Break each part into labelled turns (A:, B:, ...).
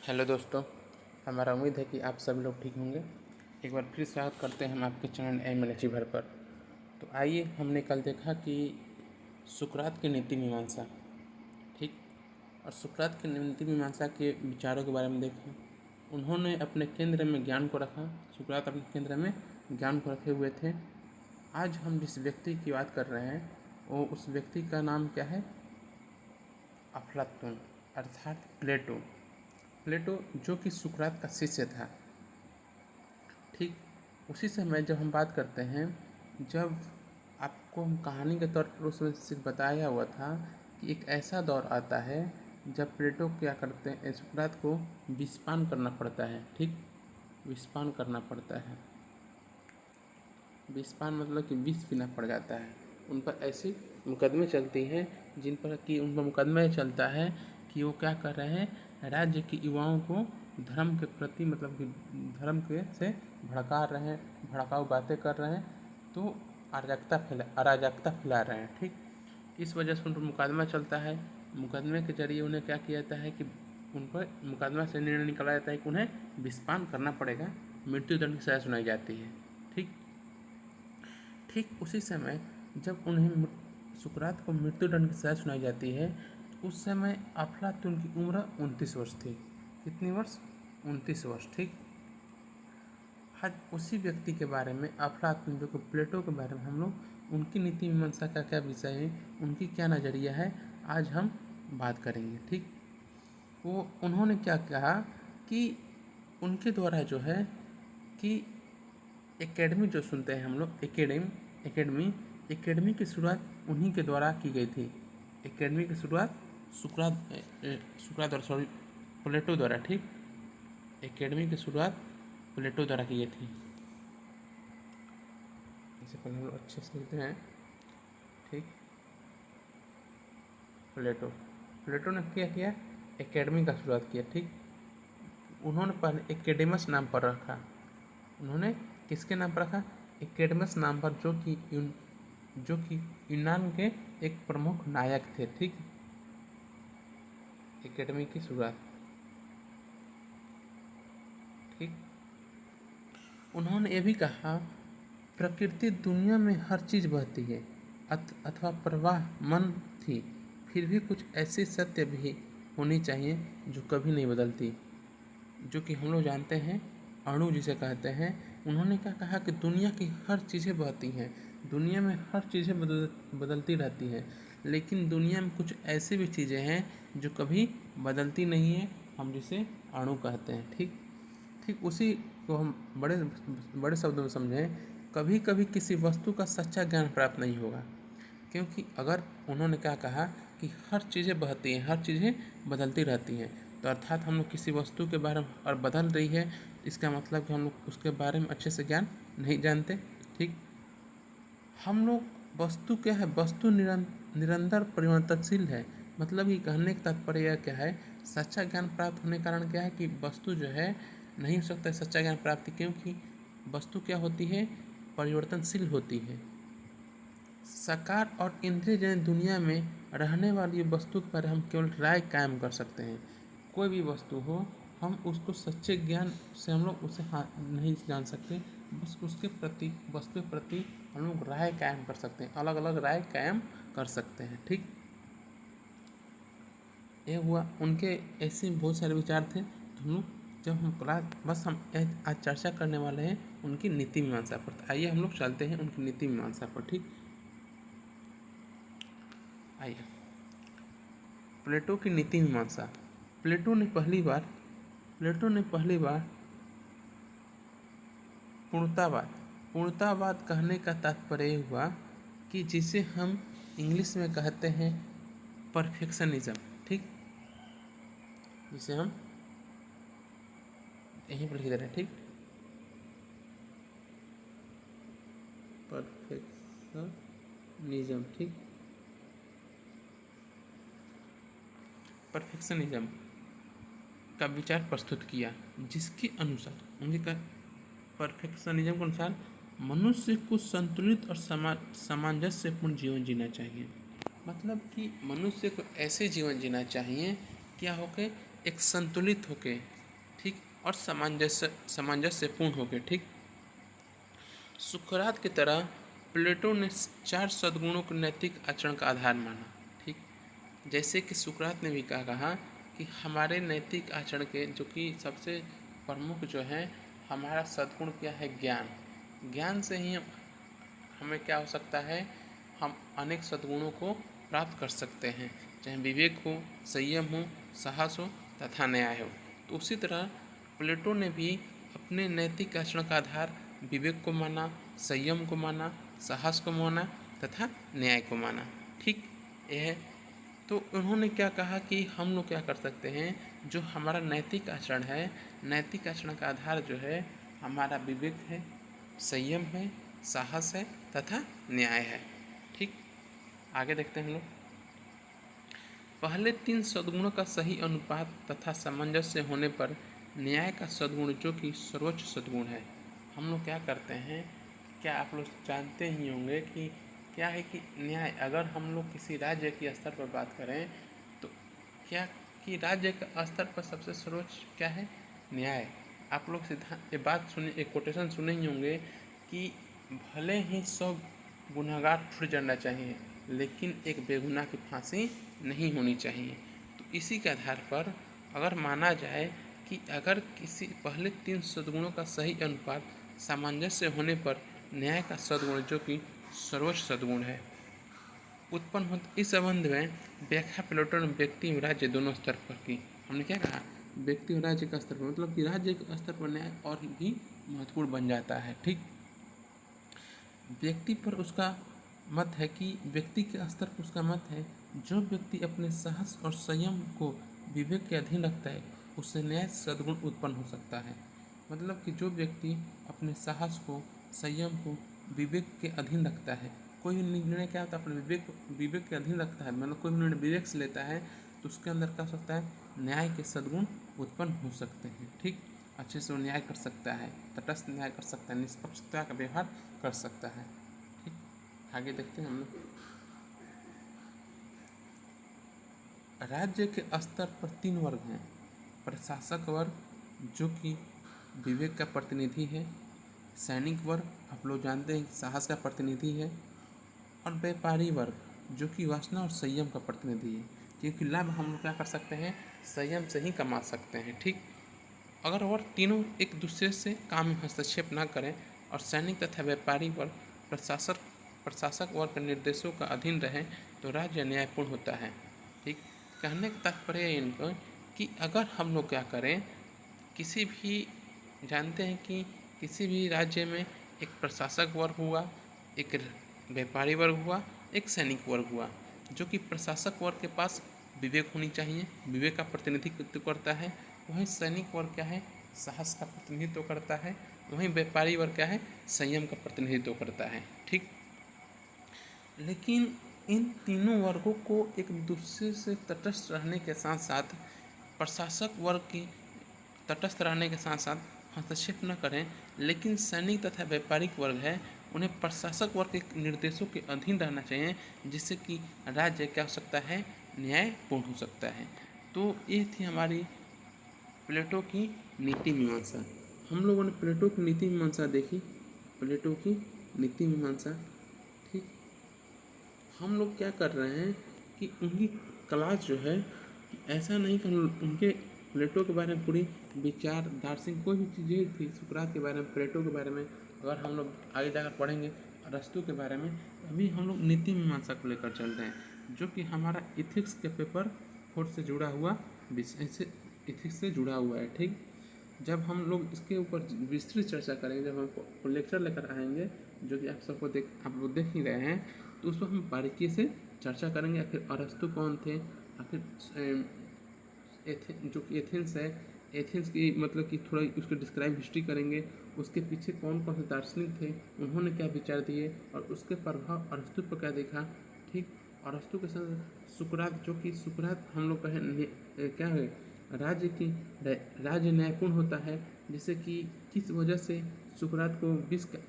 A: Hello दोस्तों, हमारा उम्मीद है कि आप सभी लोग ठीक होंगे। एक बार फिर स्वागत करते हैं हम आपके चैनल एम भर पर। तो आइए, हमने कल देखा कि सुकरात की नीति मीमांसा, ठीक, और सुकरात की नीति मीमांसा के विचारों के बारे में देखा। उन्होंने अपने केंद्र में ज्ञान को रखा। सुकरात अपने केंद्र में ज्ञान को रखे हुए थे। आज हम जिस व्यक्ति की बात कर रहे हैं वो उस व्यक्ति का नाम क्या है? अफलातून अर्थात प्लेटो। प्लेटो जो कि सुकरात का शिष्य था। ठीक उसी समय जब हम बात करते हैं, जब आपको हम कहानी के तौर पर उसमें सिर्फ बताया हुआ था कि एक ऐसा दौर आता है जब प्लेटो क्या करते हैं, सुकरात को विषपान करना पड़ता है। ठीक, विषपान करना पड़ता है। विषपान मतलब कि विष पीना पड़ जाता है। उन पर ऐसी मुकदमे चलती हैं जिन पर कि उन पर मुकदमा चलता है कि वो क्या कर रहे हैं, राज्य के युवाओं को धर्म के प्रति मतलब कि धर्म के से भड़का रहे हैं, भड़काऊ बातें कर रहे हैं, तो अराजकता फैला रहे हैं। ठीक, इस वजह से उन पर मुकदमा चलता है। मुकदमे के जरिए उन्हें क्या किया जाता है कि उन पर मुकदमा से निर्णय निकाला जाता है कि उन्हें विषपान करना पड़ेगा, मृत्यु दंड की सजा सुनाई जाती है। ठीक उसी समय जब उन्हें सुकरात को मृत्यु दंड की सजा सुनाई जाती है, तो उस समय अफलातून की उम्र 29 वर्ष थी। कितनी वर्ष? 29 वर्ष। ठीक, आज उसी व्यक्ति के बारे में, अफलातून जो कि प्लेटो के बारे में, हम लोग उनकी नीति मीमांसा का क्या विषय है, उनकी क्या नज़रिया है, आज हम बात करेंगे। ठीक, वो उन्होंने क्या कहा कि उनके द्वारा जो है कि एकेडमी जो सुनते हैं हम लोग, एकेडमी की शुरुआत उन्हीं के द्वारा की गई थी। एकेडमी की शुरुआत प्लेटो द्वारा। ठीक, एकेडमी की शुरुआत प्लेटो द्वारा की गई थी। इसे पहले हम लोग अच्छे से लिखते हैं। ठीक, प्लेटो ने क्या किया? एकेडमी का शुरुआत किया। ठीक, उन्होंने पहले एकेडेमस नाम पर रखा। उन्होंने किसके नाम पर रखा? एकेडमस नाम पर, जो कि यूनान के एक प्रमुख नायक थे। ठीक, एकेडमी की शुरुआत। ठीक, उन्होंने ये भी कहा, प्रकृति दुनिया में हर चीज़ बहती है अथवा प्रवाह मन थी, फिर भी कुछ ऐसी सत्य भी होनी चाहिए जो कभी नहीं बदलती, जो कि हम लोग जानते हैं, अणु जिसे कहते हैं। उन्होंने क्या कहा कि दुनिया की हर चीज़ें बहती हैं, दुनिया में हर चीज़ें बदलती रहती हैं, लेकिन दुनिया में कुछ ऐसी भी चीज़ें हैं जो कभी बदलती नहीं है, हम जिसे अणु कहते हैं। ठीक उसी को हम बड़े शब्दों में समझें, कभी कभी किसी वस्तु का सच्चा ज्ञान प्राप्त नहीं होगा, क्योंकि अगर उन्होंने क्या कहा कि हर चीज़ें बहती हैं, हर चीज़ें बदलती रहती हैं, तो अर्थात हम लोग किसी वस्तु के बारे में और बदल रही है, इसका मतलब कि हम लोग उसके बारे में अच्छे से ज्ञान नहीं जानते। ठीक, हम लोग वस्तु क्या है, वस्तु निरंतर परिवर्तनशील है। मतलब ये कहने का तात्पर्य क्या है, सच्चा ज्ञान प्राप्त होने के कारण क्या है कि वस्तु जो है नहीं हो सकता है सच्चा ज्ञान प्राप्ति, क्योंकि वस्तु क्या होती है, परिवर्तनशील होती है। साकार और इंद्रियजन्य दुनिया में रहने वाली वस्तु पर हम केवल राय कायम कर सकते हैं। कोई भी वस्तु हो, हम उसको सच्चे ज्ञान से हम लोग उसे नहीं जान सकते, बस उसके प्रति, वस्तु के प्रति हम लोग राय कायम कर सकते हैं, अलग अलग राय कायम कर सकते हैं। ठीक, ये हुआ उनके ऐसे बहुत सारे विचार थे। तो हम लोग जब हम बस हम आज चर्चा करने वाले हैं उनकी नीति मीमांसा पर। आइए हम लोग चलते हैं उनकी नीति मीमांसा पर। ठीक, आइए, प्लेटो की नीति मीमांसा। प्लेटो ने पहली बार पूर्णतावाद कहने का तात्पर्य हुआ कि जिसे हम इंग्लिश में कहते हैं परफेक्शनिज्म। ठीक, जिसे हम यहीं पर लिख दे रहे हैं। ठीक, परफेक्शनिज्म। ठीक, परफेक्शनिज्म का विचार प्रस्तुत किया, जिसके अनुसार उनके परफेक्शनिज्म के अनुसार मनुष्य को संतुलित और सामंजस्यपूर्ण जीवन जीना चाहिए। मतलब कि मनुष्य को ऐसे जीवन जीना चाहिए क्या होके, एक संतुलित होके, और सामंजस्यपूर्ण हो गए। ठीक, सुकरात की तरह प्लेटो ने 4 सद्गुणों को नैतिक आचरण का आधार माना। ठीक, जैसे कि सुकरात ने भी कहा कि हमारे नैतिक आचरण के जो कि सबसे प्रमुख जो है हमारा सद्गुण क्या है, ज्ञान। ज्ञान से ही हमें क्या हो सकता है, हम अनेक सद्गुणों को प्राप्त कर सकते हैं, चाहे विवेक हो, संयम हो, साहस हो तथा न्याय हो। तो उसी तरह प्लेटो ने भी अपने नैतिक आचरण का आधार विवेक को माना, संयम को माना, साहस को माना तथा न्याय को माना। ठीक, यह तो उन्होंने क्या कहा कि हम लोग क्या कर सकते हैं, जो हमारा नैतिक आचरण है, नैतिक आचरण का आधार जो है हमारा विवेक है, संयम है, साहस है तथा न्याय है। ठीक, आगे देखते हैं हम लोग। पहले 3 सद्गुणों का सही अनुपात तथा सामंजस्य होने पर न्याय का सद्गुण जो कि सर्वोच्च सद्गुण है, हम लोग क्या करते हैं, क्या आप लोग जानते ही होंगे कि क्या है कि न्याय, अगर हम लोग किसी राज्य के स्तर पर बात करें तो क्या कि राज्य का स्तर पर सबसे सर्वोच्च क्या है, न्याय। आप लोग सिद्धांत ये बात सुने, एक कोटेशन सुने ही होंगे कि भले ही 100 गुनहगार छूट जाना चाहिए लेकिन एक बेगुनाह की फांसी नहीं होनी चाहिए। तो इसी के आधार पर अगर माना जाए कि अगर किसी पहले 3 सद्गुणों का सही अनुपात सामंजस्य होने पर न्याय का सद्गुण जो कि सर्वोच्च सद्गुण है उत्पन्न होता। इस संबंध में व्याख्या प्लेटो ने व्यक्ति और राज्य दोनों स्तर पर की। हमने क्या कहा, व्यक्ति और राज्य का स्तर पर, मतलब कि राज्य के स्तर पर न्याय और भी महत्वपूर्ण बन जाता है। ठीक, व्यक्ति पर उसका मत है कि व्यक्ति के स्तर पर उसका मत है जो व्यक्ति अपने साहस और संयम को विवेक के अधीन रखता है उससे न्याय सद्गुण उत्पन्न हो सकता है। मतलब कि जो व्यक्ति अपने साहस को, संयम को विवेक के अधीन रखता है, कोई निर्णय क्या होता है अपने विवेक के अधीन रखता है, मतलब कोई निर्णय विवेक से लेता है तो उसके अंदर क्या हो सकता है, न्याय के सद्गुण उत्पन्न हो सकते हैं। ठीक, अच्छे से वो न्याय कर सकता है, तटस्थ न्याय कर सकता है, निष्पक्षता का व्यवहार कर सकता है। ठीक, आगे देखते हैं हम लोग। राज्य के स्तर पर 3 वर्ग हैं। प्रशासक वर्ग जो कि विवेक का प्रतिनिधि है, सैनिक वर्ग आप लोग जानते हैं साहस का प्रतिनिधि है, और व्यापारी वर्ग जो कि वासना और संयम का प्रतिनिधि है, क्योंकि लाभ हम लोग क्या कर सकते हैं, संयम से ही कमा सकते हैं। ठीक, अगर और तीनों एक दूसरे से काम में हस्तक्षेप ना करें और सैनिक तथा व्यापारी वर्ग प्रशासक वर्ग के निर्देशों का अधीन रहें तो राज्य न्यायपूर्ण होता है। ठीक, कहने का तात्पर्य इनको कि अगर हम लोग क्या करें, किसी भी जानते हैं कि किसी भी राज्य में एक प्रशासक वर्ग हुआ, एक व्यापारी वर्ग हुआ, एक सैनिक वर्ग हुआ। जो कि प्रशासक वर्ग के पास विवेक होनी चाहिए, विवेक का प्रतिनिधित्व करता है। वहीं सैनिक वर्ग क्या है, साहस का प्रतिनिधित्व करता है। वहीं व्यापारी वर्ग क्या है, संयम का प्रतिनिधित्व करता है। ठीक, लेकिन इन तीनों वर्गों को एक दूसरे से तटस्थ रहने के साथ साथ प्रशासक वर्ग की तटस्थ रहने के साथ साथ हस्तक्षेप न करें, लेकिन सैनिक तथा व्यापारिक वर्ग है उन्हें प्रशासक वर्ग के निर्देशों के अधीन रहना चाहिए, जिससे कि राज्य क्या हो सकता है, न्यायपूर्ण हो सकता है। तो ये थी हमारी प्लेटो की नीति मीमांसा। हम लोगों ने प्लेटो की नीति मीमांसा देखी, प्लेटो की नीति मीमांसा। ठीक, हम लोग क्या कर रहे हैं कि उनकी क्लास जो है ऐसा नहीं कि उनके प्लेटो के बारे में पूरी विचार दार्शनिक कोई भी चीज़ें थी, सुकरात के बारे में, प्लेटो के बारे में अगर हम लोग आगे जाकर पढ़ेंगे, अरस्तु के बारे में, अभी हम लोग नीति मीमांसा को लेकर चल रहे हैं जो कि हमारा इथिक्स के पेपर 4 से जुड़ा हुआ विषय से, इथिक्स से जुड़ा हुआ है। ठीक, जब हम लोग इसके ऊपर विस्तृत चर्चा करेंगे, जब हम लेक्चर लेकर आएंगे जो कि आप लोग देख ही रहे हैं, तो उस पर हम बारीकी से चर्चा करेंगे। आखिर अरस्तु कौन थे, आखिर जो कि एथेंस है, एथेंस की मतलब कि थोड़ा उसकी डिस्क्राइब हिस्ट्री करेंगे, उसके पीछे कौन कौन से दार्शनिक थे, उन्होंने क्या विचार दिए और उसके प्रभाव अरस्तु पर क्या देखा। ठीक, अरस्तु के साथ सुकरात, जो कि सुकरात हम लोग कहें क्या है, राज्य न्यायपूर्ण होता है, जिससे कि किस वजह से सुकरात को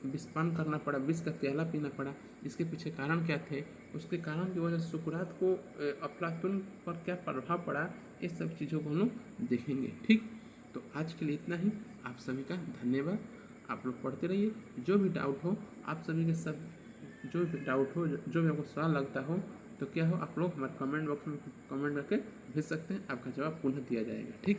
A: विषपान करना पड़ा, विष का प्याला पीना पड़ा, इसके पीछे कारण क्या थे, उसके कारण की वजह से सुकरात को अफलातून पर क्या प्रभाव पड़ा, इस सब चीज़ों को हम लोग देखेंगे। ठीक, तो आज के लिए इतना ही। आप सभी का धन्यवाद। आप लोग पढ़ते रहिए। जो भी डाउट हो आप सभी के सब, जो भी डाउट हो, जो भी आपको सवाल लगता हो, तो क्या हो, आप लोग हमारे कमेंट बॉक्स में कमेंट करके भेज सकते हैं। आपका जवाब पुनः दिया जाएगा। ठीक।